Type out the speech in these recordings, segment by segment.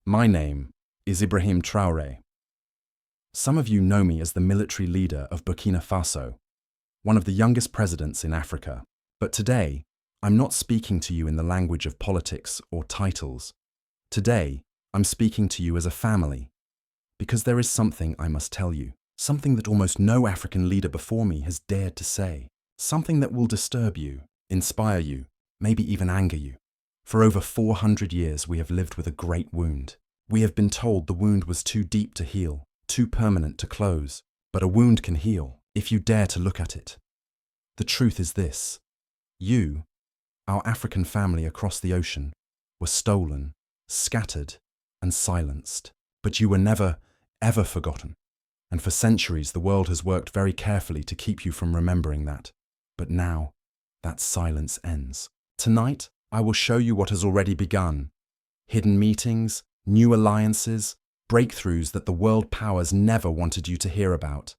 My name is Ibrahim Traoré. Some of you know me as the military leader of Burkina Faso, one of the youngest presidents in Africa. But today, I'm not speaking to you in the language of politics or titles. Today, I'm speaking to you as a family, because there is something I must tell you, something that almost no African leader before me has dared to say, something that will disturb you, inspire you, maybe even anger you. For over 400 years, we have lived with a great wound. We have been told the wound was too deep to heal, too permanent to close, but a wound can heal if you dare to look at it. The truth is this: you, our African family across the ocean, were stolen, scattered, and silenced. But you were never, ever forgotten. And for centuries, the world has worked very carefully to keep you from remembering that. But now, that silence ends. Tonight, I will show you what has already begun. Hidden meetings, new alliances, breakthroughs that the world powers never wanted you to hear about.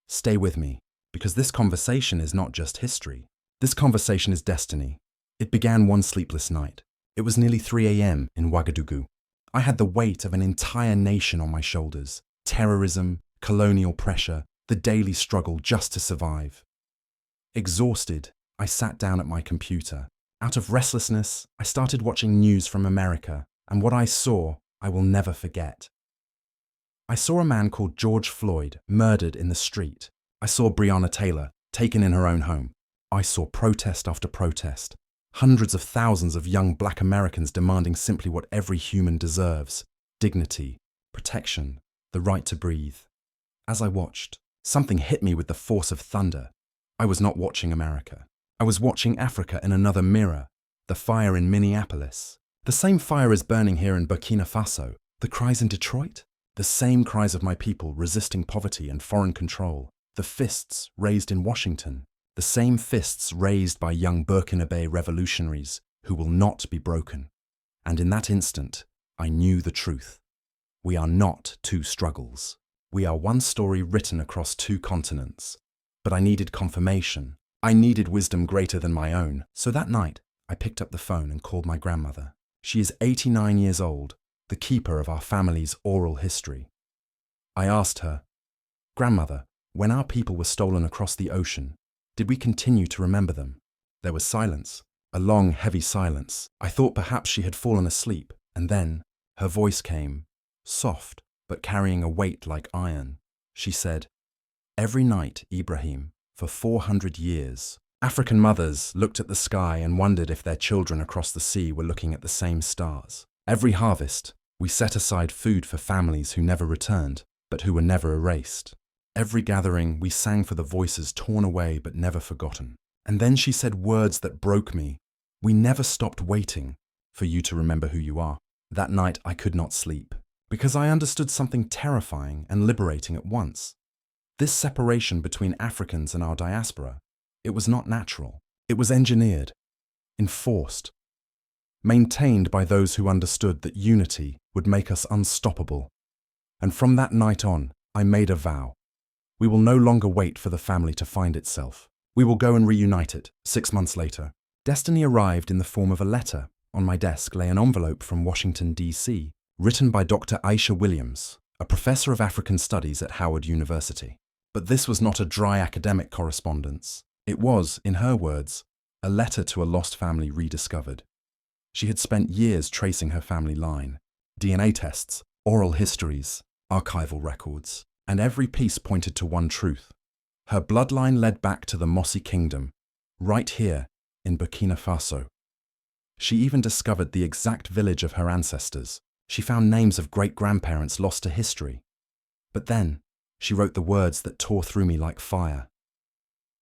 Stay with me, because this conversation is not just history. This conversation is destiny. It began one sleepless night. It was nearly 3 a.m. in Ouagadougou. I had the weight of an entire nation on my shoulders. Terrorism, colonial pressure, the daily struggle just to survive. Exhausted, I sat down at my computer. Out of restlessness, I started watching news from America, and what I saw, I will never forget. I saw a man called George Floyd murdered in the street. I saw Breonna Taylor taken in her own home. I saw protest after protest. Hundreds of thousands of young Black Americans demanding simply what every human deserves: dignity, protection, the right to breathe. As I watched, something hit me with the force of thunder. I was not watching America. I was watching Africa in another mirror, the fire in Minneapolis. The same fire is burning here in Burkina Faso. The cries in Detroit? The same cries of my people resisting poverty and foreign control. The fists raised in Washington. The same fists raised by young Burkinabe revolutionaries who will not be broken. And in that instant, I knew the truth. We are not two struggles. We are one story written across two continents. But I needed confirmation. I needed wisdom greater than my own. So that night, I picked up the phone and called my grandmother. She is 89 years old, the keeper of our family's oral history. I asked her, "Grandmother, when our people were stolen across the ocean, did we continue to remember them?" There was silence, a long, heavy silence. I thought perhaps she had fallen asleep, and then her voice came, soft, but carrying a weight like iron. She said, "Every night, Ibrahim, for 400 years, African mothers looked at the sky and wondered if their children across the sea were looking at the same stars. Every harvest, we set aside food for families who never returned, but who were never erased. Every gathering, we sang for the voices torn away but never forgotten." And then she said words that broke me. "We never stopped waiting for you to remember who you are." That night, I could not sleep, because I understood something terrifying and liberating at once. This separation between Africans and our diaspora, it was not natural. It was engineered, enforced, maintained by those who understood that unity would make us unstoppable. And from that night on, I made a vow. We will no longer wait for the family to find itself. We will go and reunite it. 6 months later, destiny arrived in the form of a letter. On my desk lay an envelope from Washington, D.C., written by Dr. Aisha Williams, a professor of African Studies at Howard University. But this was not a dry academic correspondence. It was, in her words, a letter to a lost family rediscovered. She had spent years tracing her family line, DNA tests, oral histories, archival records, and every piece pointed to one truth. Her bloodline led back to the Mossy Kingdom, right here in Burkina Faso. She even discovered the exact village of her ancestors. She found names of great-grandparents lost to history. But then, she wrote the words that tore through me like fire.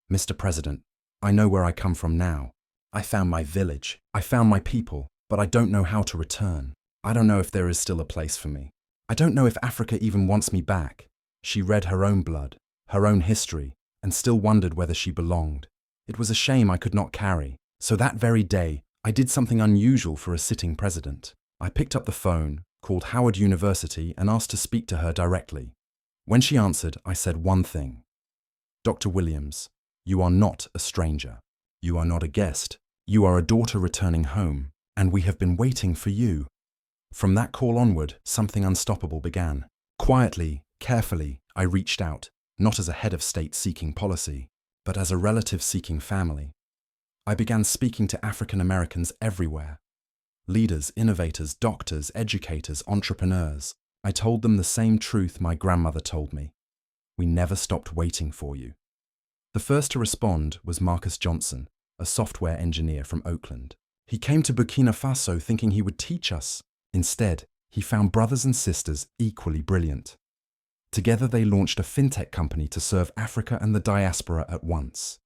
"Mr. President, I know where I come from now. I found my village. I found my people, but I don't know how to return. I don't know if there is still a place for me. I don't know if Africa even wants me back." She read her own blood, her own history, and still wondered whether she belonged. It was a shame I could not carry. So that very day, I did something unusual for a sitting president. I picked up the phone, called Howard University, and asked to speak to her directly. When she answered, I said one thing: "Dr. Williams, you are not a stranger. You are not a guest. You are a daughter returning home, and we have been waiting for you." From that call onward, something unstoppable began. Quietly, carefully, I reached out, not as a head of state seeking policy, but as a relative seeking family. I began speaking to African Americans everywhere. Leaders, innovators, doctors, educators, entrepreneurs. I told them the same truth my grandmother told me. We never stopped waiting for you. The first to respond was Marcus Johnson, a software engineer from Oakland. He came to Burkina Faso thinking he would teach us. Instead, he found brothers and sisters equally brilliant. Together they launched a fintech company to serve Africa and the diaspora at once.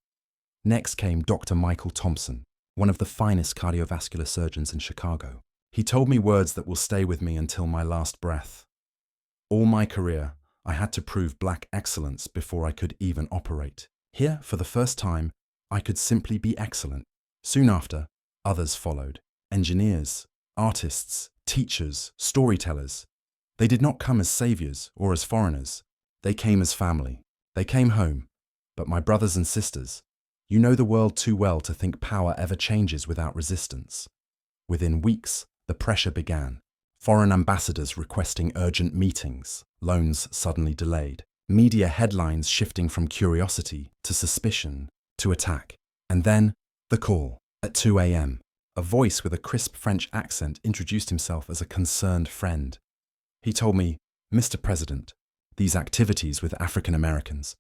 Next came Dr. Michael Thompson, one of the finest cardiovascular surgeons in Chicago. He told me words that will stay with me until my last breath. All my career, I had to prove black excellence before I could even operate. Here, for the first time, I could simply be excellent. Soon after, others followed. Engineers, artists, teachers, storytellers. They did not come as saviors or as foreigners. They came as family. They came home. But my brothers and sisters, you know the world too well to think power ever changes without resistance. Within weeks, the pressure began. Foreign ambassadors requesting urgent meetings, loans suddenly delayed, media headlines shifting from curiosity to suspicion to attack. And then, the call. At 2 a.m., a voice with a crisp French accent introduced himself as a concerned friend. He told me, "Mr. President, these activities with African Americans,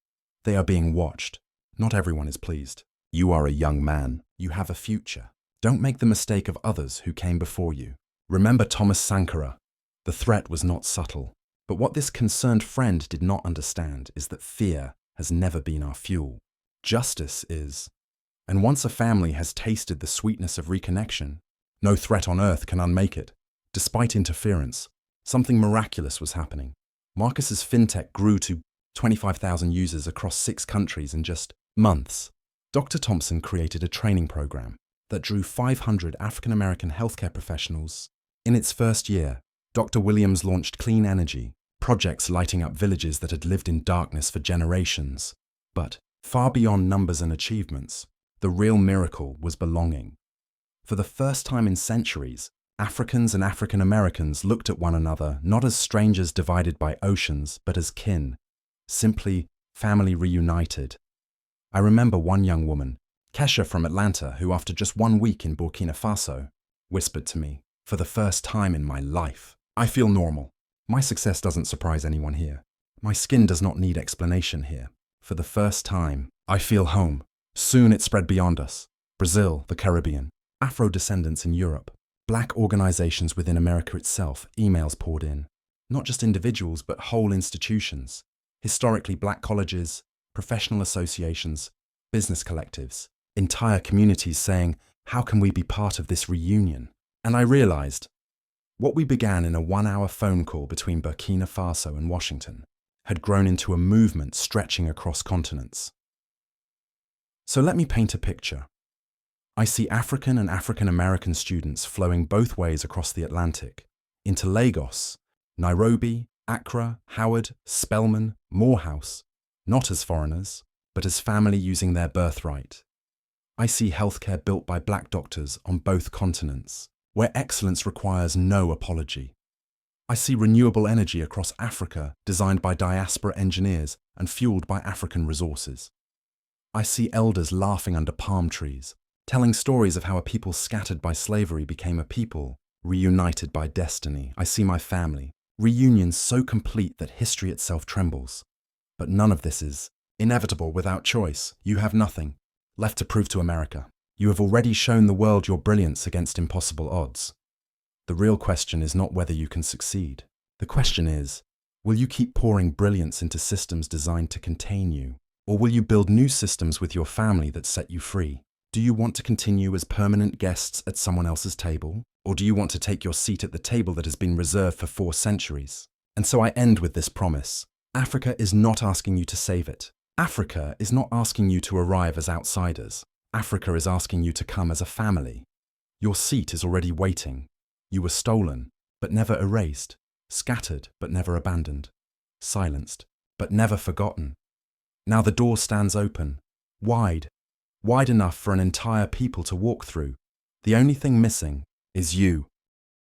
they are being watched. Not everyone is pleased. You are a young man. You have a future. Don't make the mistake of others who came before you. Remember Thomas Sankara." The threat was not subtle. But what this concerned friend did not understand is that fear has never been our fuel. Justice is. And once a family has tasted the sweetness of reconnection, no threat on earth can unmake it. Despite interference, something miraculous was happening. Marcus's fintech grew to 25,000 users across 6 countries in just months. Dr. Thompson created a training program that drew 500 African-American healthcare professionals. In its first year, Dr. Williams launched clean energy, projects lighting up villages that had lived in darkness for generations. But far beyond numbers and achievements, the real miracle was belonging. For the first time in centuries, Africans and African Americans looked at one another not as strangers divided by oceans, but as kin, simply family reunited. I remember one young woman, Kesha from Atlanta, who after just 1 week in Burkina Faso, whispered to me, "For the first time in my life, I feel normal. My success doesn't surprise anyone here. My skin does not need explanation here. For the first time, I feel home." Soon it spread beyond us. Brazil, the Caribbean, Afro-descendants in Europe, black organizations within America itself, emails poured in. Not just individuals, but whole institutions. Historically black colleges, professional associations, business collectives, entire communities saying, "How can we be part of this reunion?" And I realized, what we began in a 1-hour phone call between Burkina Faso and Washington had grown into a movement stretching across continents. So let me paint a picture. I see African and African American students flowing both ways across the Atlantic, into Lagos, Nairobi, Accra, Howard, Spelman, Morehouse, not as foreigners, but as family using their birthright. I see healthcare built by black doctors on both continents, where excellence requires no apology. I see renewable energy across Africa designed by diaspora engineers and fueled by African resources. I see elders laughing under palm trees, telling stories of how a people scattered by slavery became a people reunited by destiny. I see my family, reunions so complete that history itself trembles. But none of this is inevitable without choice. You have nothing left to prove to America. You have already shown the world your brilliance against impossible odds. The real question is not whether you can succeed. The question is, will you keep pouring brilliance into systems designed to contain you? Or will you build new systems with your family that set you free? Do you want to continue as permanent guests at someone else's table? Or do you want to take your seat at the table that has been reserved for 4 centuries? And so I end with this promise. Africa is not asking you to save it. Africa is not asking you to arrive as outsiders. Africa is asking you to come as a family. Your seat is already waiting. You were stolen, but never erased. Scattered, but never abandoned. Silenced, but never forgotten. Now the door stands open, wide enough for an entire people to walk through. The only thing missing is you.